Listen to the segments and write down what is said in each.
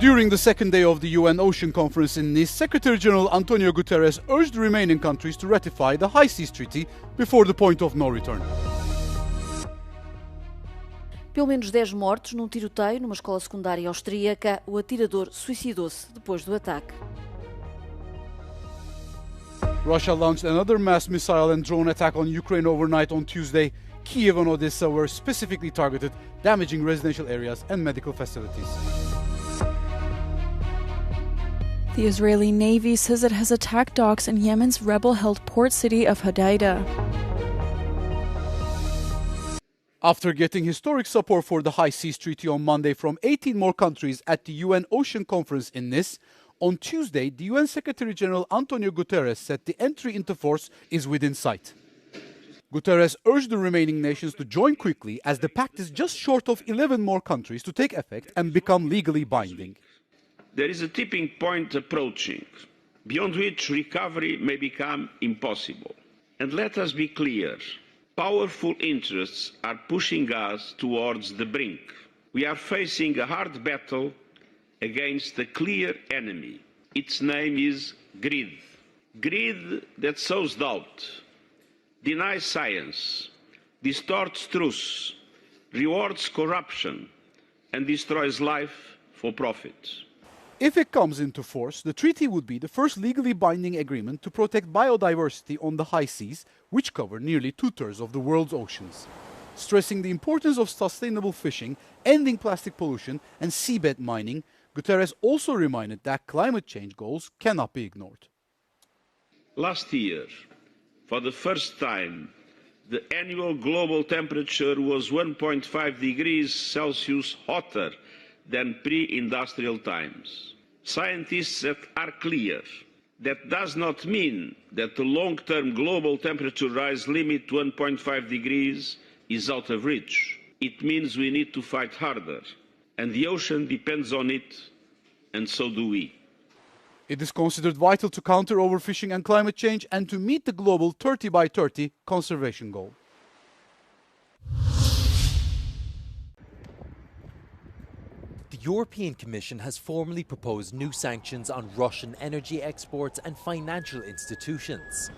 During the second day of the UN Ocean Conference in Nice, Secretary-General Antonio Guterres urged the remaining countries to ratify the High Seas Treaty before the point of no return. Pelo menos 10 mortos num tiroteio numa escola secundária austríaca. O atirador suicidou-se depois do ataque. Russia launched another mass missile and drone attack on Ukraine overnight on Tuesday. Kiev and Odessa were specifically targeted, damaging residential areas and medical facilities. The Israeli Navy says it has attacked docks in Yemen's rebel-held port city of Hodeidah. After getting historic support for the High Seas Treaty on Monday from 18 more countries at the UN Ocean Conference in Nice, on Tuesday, the UN Secretary-General Antonio Guterres said the entry into force is within sight. Guterres urged the remaining nations to join quickly as the pact is just short of 11 more countries to take effect and become legally binding. There is a tipping point approaching, beyond which recovery may become impossible. And let us be clear. Powerful interests are pushing us towards the brink. We are facing a hard battle against a clear enemy. Its name is greed. Greed that sows doubt, denies science, distorts truth, rewards corruption, and destroys life for profit. If it comes into force, the treaty would be the first legally binding agreement to protect biodiversity on the high seas, which cover nearly 2/3 of the world's oceans. Stressing the importance of sustainable fishing, ending plastic pollution and seabed mining, Guterres also reminded that climate change goals cannot be ignored. Last year, for the first time, the annual global temperature was 1.5 degrees Celsius hotter than pre-industrial times. Scientists are clear. That does not mean that the long-term global temperature rise limit to 1.5 degrees is out of reach. It means we need to fight harder, and the ocean depends on it, and so do we. It is considered vital to counter overfishing and climate change and to meet the global 30 by 30 conservation goal. The European Commission has formally proposed new sanctions on Russian energy exports and financial institutions.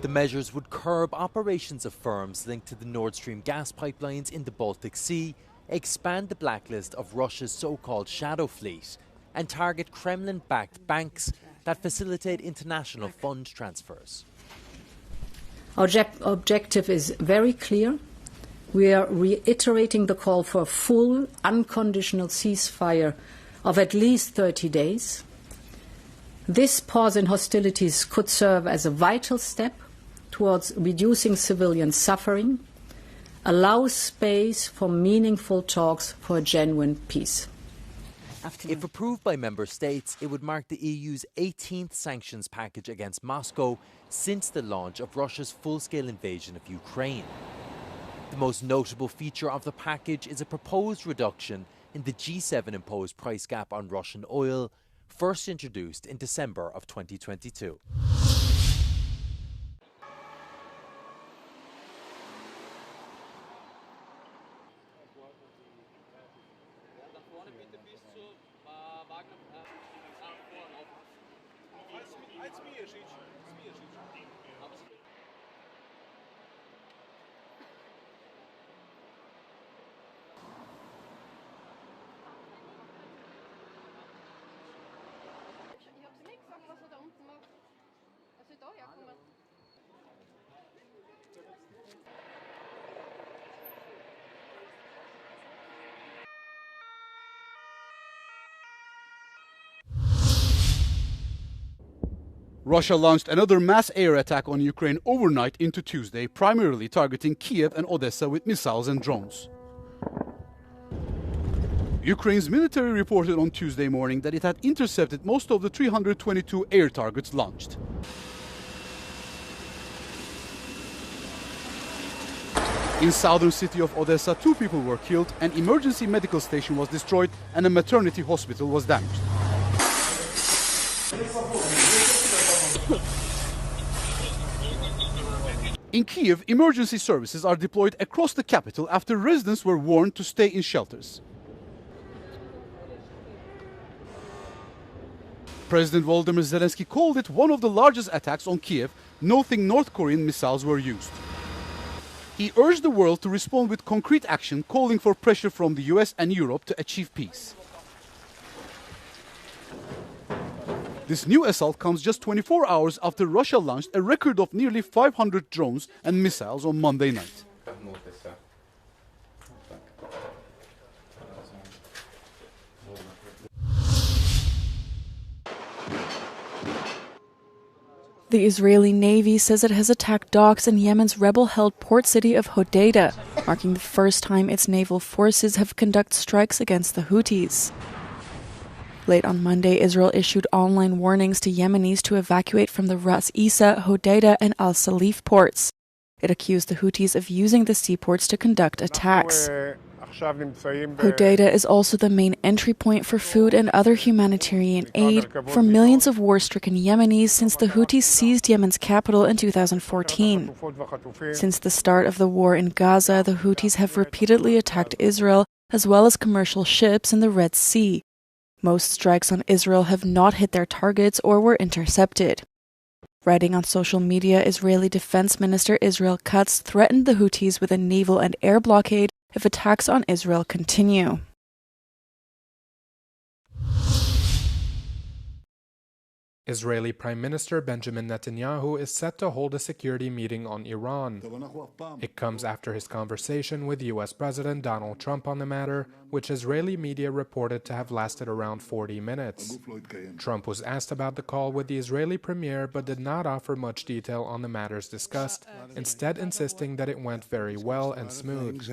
The measures would curb operations of firms linked to the Nord Stream gas pipelines in the Baltic Sea, expand the blacklist of Russia's so-called shadow fleet, and target Kremlin-backed banks that facilitate international fund transfers. Our objective is very clear. We are reiterating the call for a full, unconditional ceasefire of at least 30 days. This pause in hostilities could serve as a vital step towards reducing civilian suffering, allow space for meaningful talks for a genuine peace. If approved by member states, it would mark the EU's 18th sanctions package against Moscow since the launch of Russia's full-scale invasion of Ukraine. The most notable feature of the package is a proposed reduction in the G7 imposed price gap on Russian oil, first introduced in December of 2022. Russia launched another mass air attack on Ukraine overnight into Tuesday, primarily targeting Kiev and Odessa with missiles and drones. Ukraine's military reported on Tuesday morning that it had intercepted most of the 322 air targets launched. In southern city of Odessa, 2 people were killed, an emergency medical station was destroyed, and a maternity hospital was damaged. In Kiev, emergency services are deployed across the capital after residents were warned to stay in shelters. President Volodymyr Zelensky called it one of the largest attacks on Kiev, noting North Korean missiles were used. He urged the world to respond with concrete action, calling for pressure from the US and Europe to achieve peace. This new assault comes just 24 hours after Russia launched a record of nearly 500 drones and missiles on Monday night. The Israeli Navy says it has attacked docks in Yemen's rebel-held port city of Hodeidah, marking the first time its naval forces have conducted strikes against the Houthis. Late on Monday, Israel issued online warnings to Yemenis to evacuate from the Ras Isa, Hodeidah, and Al Salif ports. It accused the Houthis of using the seaports to conduct attacks. Hodeidah is also the main entry point for food and other humanitarian aid for millions of war-stricken Yemenis since the Houthis seized Yemen's capital in 2014. Since the start of the war in Gaza, the Houthis have repeatedly attacked Israel as well as commercial ships in the Red Sea. Most strikes on Israel have not hit their targets or were intercepted. Writing on social media, Israeli Defense Minister Israel Katz threatened the Houthis with a naval and air blockade if attacks on Israel continue. Israeli Prime Minister Benjamin Netanyahu is set to hold a security meeting on Iran. It comes after his conversation with U.S. President Donald Trump on the matter, which Israeli media reported to have lasted around 40 minutes. Trump was asked about the call with the Israeli premier but did not offer much detail on the matters discussed, instead insisting that it went very well and smooth.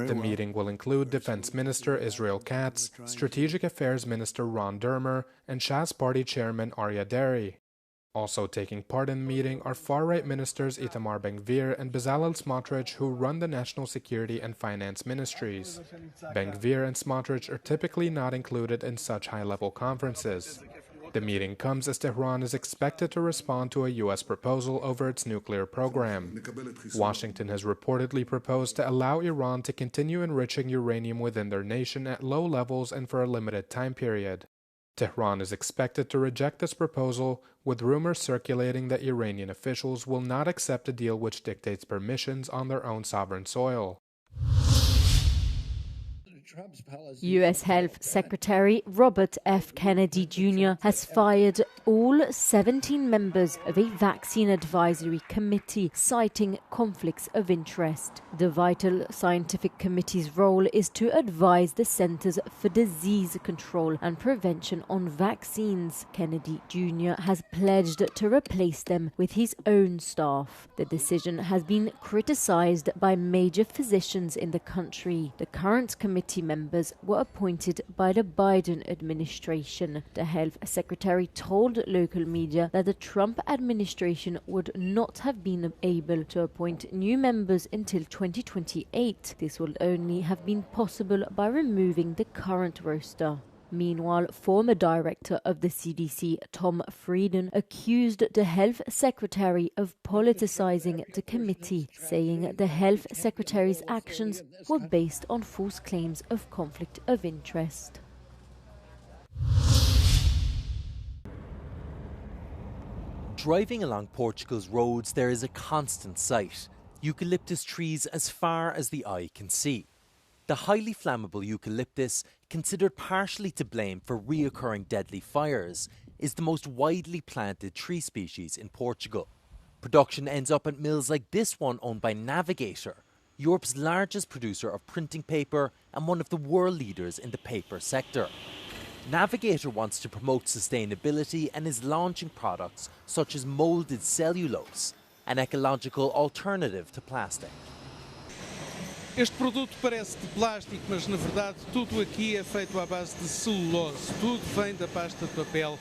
The meeting will include Defense Minister Israel Katz, Strategic Affairs Minister Ron Dermer, and Shas Party Chairman Aryeh Deri. Also taking part in the meeting are far-right ministers Itamar Ben-Gvir and Bezalel Smotrich, who run the National Security and Finance Ministries. Ben-Gvir and Smotrich are typically not included in such high-level conferences. The meeting comes as Tehran is expected to respond to a U.S. proposal over its nuclear program. Washington has reportedly proposed to allow Iran to continue enriching uranium within their nation at low levels and for a limited time period. Tehran is expected to reject this proposal, with rumors circulating that Iranian officials will not accept a deal which dictates permissions on their own sovereign soil. U.S. Health Secretary Robert F. Kennedy Jr. has fired all 17 members of a vaccine advisory committee, citing conflicts of interest. The Vital Scientific Committee's role is to advise the Centers for Disease Control and Prevention on vaccines. Kennedy Jr. has pledged to replace them with his own staff. The decision has been criticized by major physicians in the country. The current committee members were appointed by the Biden administration. The health secretary told local media that the Trump administration would not have been able to appoint new members until 2028. This would only have been possible by removing the current roster. Meanwhile, former director of the CDC, Tom Frieden, accused the health secretary of politicizing the committee, saying the health secretary's actions were based on false claims of conflict of interest. Driving along Portugal's roads, there is a constant sight: eucalyptus trees as far as the eye can see. The highly flammable eucalyptus, considered partially to blame for reoccurring deadly fires, is the most widely planted tree species in Portugal. Production ends up at mills like this one owned by Navigator, Europe's largest producer of printing paper and one of the world leaders in the paper sector. Navigator wants to promote sustainability and is launching products such as moulded cellulose, an ecological alternative to plastic. Este produto parece de plástico, mas na verdade tudo aqui é feito à base de celulose. Tudo vem da pasta de papel.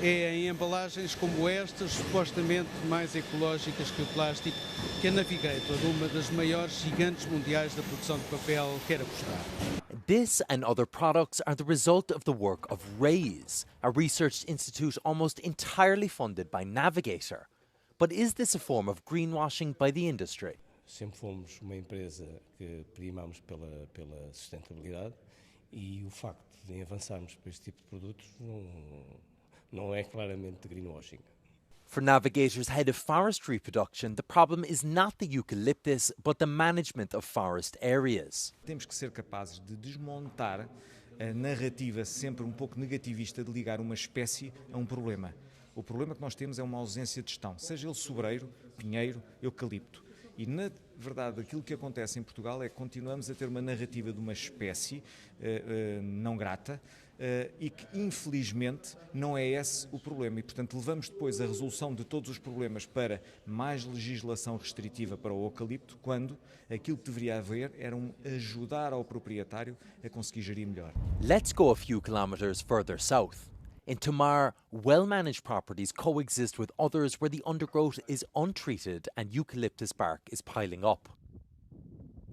É em embalagens como estas, supostamente mais ecológicas que o plástico, que a Navigator, uma das maiores gigantes mundiais da produção de papel, quer apostar. This and other products are the result of the work of RAISE, a research institute almost entirely funded by Navigator. But is this a form of greenwashing by the industry? Sempre fomos uma empresa que primamos pela sustentabilidade e o facto de avançarmos para este tipo de produtos Não é claramente greenwashing. For navigators head of forestry production, the problem is not the eucalyptus, but the management of forest areas. Temos que ser capazes de desmontar a narrativa sempre um pouco negativista de ligar uma espécie a um problema. O problema que nós temos é uma ausência de gestão, seja ele sobreiro, pinheiro, eucalipto. E, na verdade, aquilo que acontece em Portugal é que continuamos a ter uma narrativa de uma espécie não grata e que, infelizmente, não é esse o problema. E, portanto, levamos depois a resolução de todos os problemas para mais legislação restritiva para o eucalipto, quando aquilo que deveria haver era ajudar ao proprietário a conseguir gerir melhor. Let's go a few kilometres further south. In Tomar, well-managed properties coexist with others where the undergrowth is untreated and eucalyptus bark is piling up.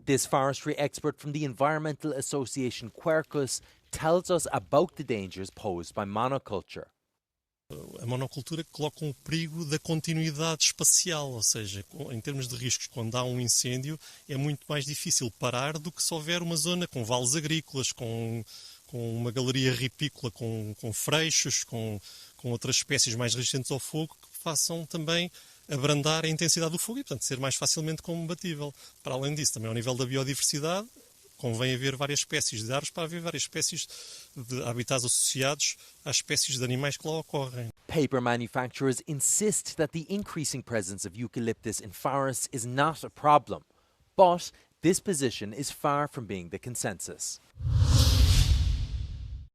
This forestry expert from the environmental association Quercus tells us about the dangers posed by monoculture. A monocultura coloca um perigo da continuidade espacial, ou seja, em termos de riscos, quando há um incêndio é muito mais difícil parar do que se houver uma zona com vales agrícolas, com uma galeria ripícola, com freixos, com outras espécies mais resistentes ao fogo que façam também abrandar a intensidade do fogo e, portanto, ser mais facilmente combatível. Para além disso, também ao nível da biodiversidade, convém haver várias espécies de árvores para haver várias espécies de habitats associados às espécies de animais que lá ocorrem. Paper manufacturers insist that the increasing presence of eucalyptus in forests is not a problem, but this position is far from being the consensus.